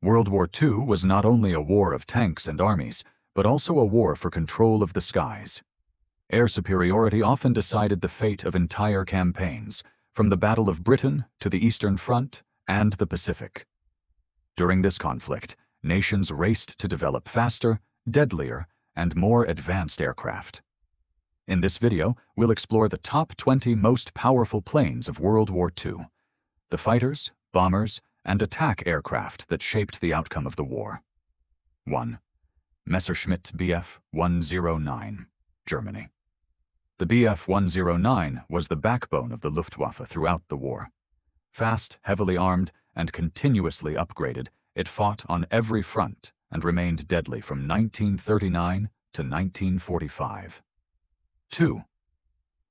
World War II was not only a war of tanks and armies, but also a war for control of the skies. Air superiority often decided the fate of entire campaigns, from the Battle of Britain to the Eastern Front and the Pacific. During this conflict, nations raced to develop faster, deadlier, and more advanced aircraft. In this video, we'll explore the top 20 most powerful planes of World War II, the fighters, bombers, and attack aircraft that shaped the outcome of the war. 1. Messerschmitt Bf-109, Germany. The Bf-109 was the backbone of the Luftwaffe throughout the war. Fast, heavily armed, and continuously upgraded, it fought on every front and remained deadly from 1939 to 1945. 2.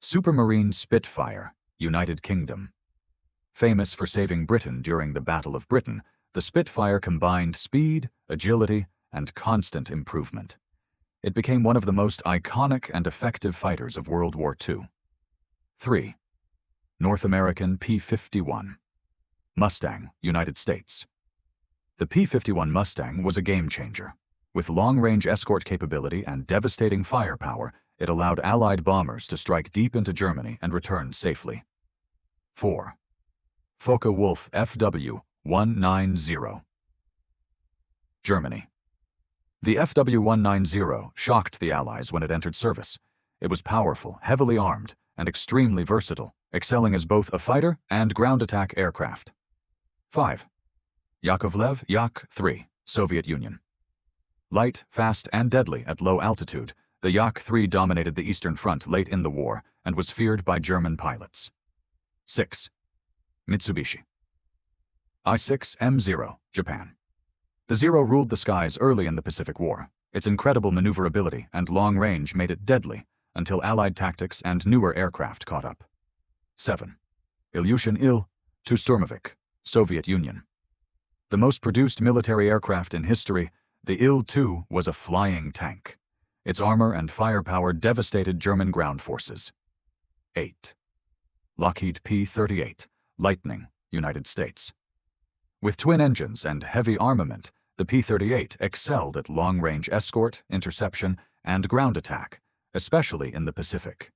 Supermarine Spitfire, United Kingdom. Famous for saving Britain during the Battle of Britain, the Spitfire combined speed, agility, and constant improvement. It became one of the most iconic and effective fighters of World War II. 3. North American P-51. Mustang, United States. The P-51 Mustang was a game-changer. With long-range escort capability and devastating firepower, it allowed Allied bombers to strike deep into Germany and return safely. 4. Focke-Wulf FW-190. Germany. The FW-190 shocked the Allies when it entered service. It was powerful, heavily armed, and extremely versatile, excelling as both a fighter and ground attack aircraft. 5. Yakovlev Yak-3, Soviet Union. Light, fast, and deadly at low altitude, the Yak-3 dominated the Eastern Front late in the war and was feared by German pilots. 6. Mitsubishi I-6M0, Japan. The Zero ruled the skies early in the Pacific War. Its incredible maneuverability and long range made it deadly until Allied tactics and newer aircraft caught up. 7. Ilyushin Il-2 Sturmovik, Soviet Union. The most produced military aircraft in history, the Il-2 was a flying tank. Its armor and firepower devastated German ground forces. 8. Lockheed P-38, Lightning, United States. With twin engines and heavy armament, the P-38 excelled at long-range escort, interception, and ground attack, especially in the Pacific.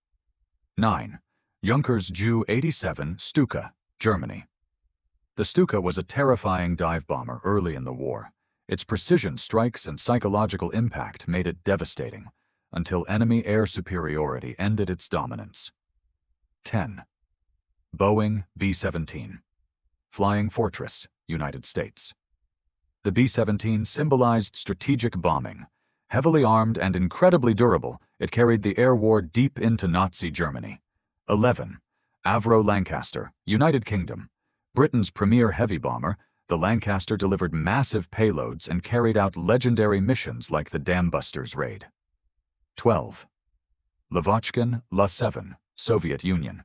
9. Junkers Ju-87 Stuka, Germany. The Stuka was a terrifying dive bomber early in the war. Its precision strikes and psychological impact made it devastating, until enemy air superiority ended its dominance. 10. Boeing B-17. Flying Fortress, United States. The B-17 symbolized strategic bombing. Heavily armed and incredibly durable, it carried the air war deep into Nazi Germany. 11. Avro Lancaster, United Kingdom. Britain's premier heavy bomber, the Lancaster delivered massive payloads and carried out legendary missions like the Dambusters raid. 12. Lavochkin La-7, Soviet Union.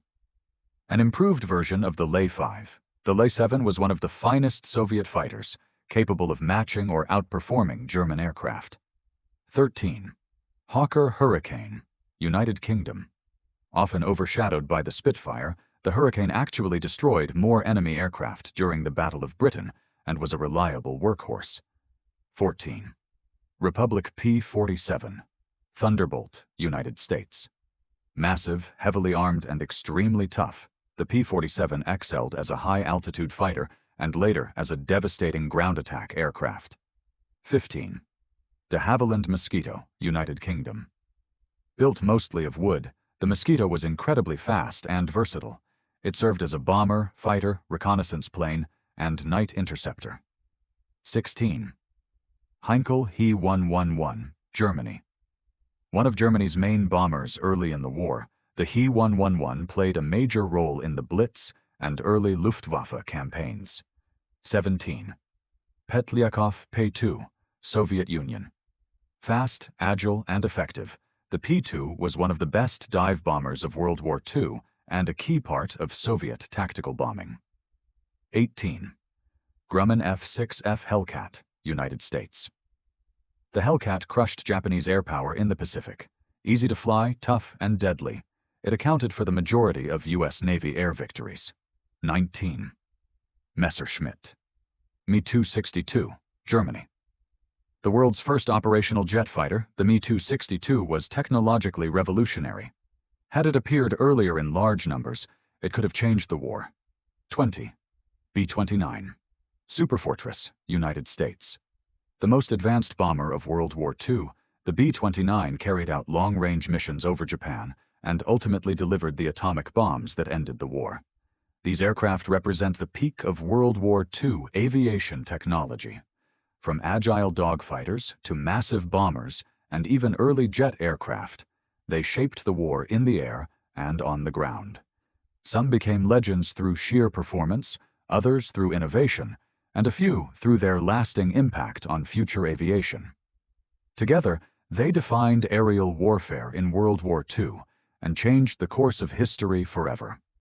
An improved version of the Le-5, the Le-7 was one of the finest Soviet fighters, capable of matching or outperforming German aircraft. 13. Hawker Hurricane, United Kingdom. Often overshadowed by the Spitfire, the Hurricane actually destroyed more enemy aircraft during the Battle of Britain and was a reliable workhorse. 14. Republic P-47, Thunderbolt, United States. Massive, heavily armed, and extremely tough, the P-47 excelled as a high-altitude fighter and later as a devastating ground attack aircraft. 15. De Havilland Mosquito, United Kingdom. Built mostly of wood, the Mosquito was incredibly fast and versatile. It served as a bomber, fighter, reconnaissance plane, and night interceptor. 16. Heinkel He-111, Germany. One of Germany's main bombers early in the war, the He-111 played a major role in the Blitz and early Luftwaffe campaigns. 17. Petlyakov P-2, Soviet Union. Fast, agile, and effective, the P-2 was one of the best dive bombers of World War II and a key part of Soviet tactical bombing. 18. Grumman F-6F Hellcat, United States. The Hellcat crushed Japanese air power in the Pacific. Easy to fly, tough, and deadly, it accounted for the majority of U.S. Navy air victories. 19. Messerschmitt. Me-262, Germany. The world's first operational jet fighter, the Me-262, was technologically revolutionary. Had it appeared earlier in large numbers, it could have changed the war. 20. B-29. Superfortress, United States. The most advanced bomber of World War II, the B-29 carried out long-range missions over Japan and ultimately delivered the atomic bombs that ended the war. These aircraft represent the peak of World War II aviation technology. From agile dogfighters to massive bombers and even early jet aircraft, they shaped the war in the air and on the ground. Some became legends through sheer performance, others through innovation, and a few through their lasting impact on future aviation. Together, they defined aerial warfare in World War II and changed the course of history forever.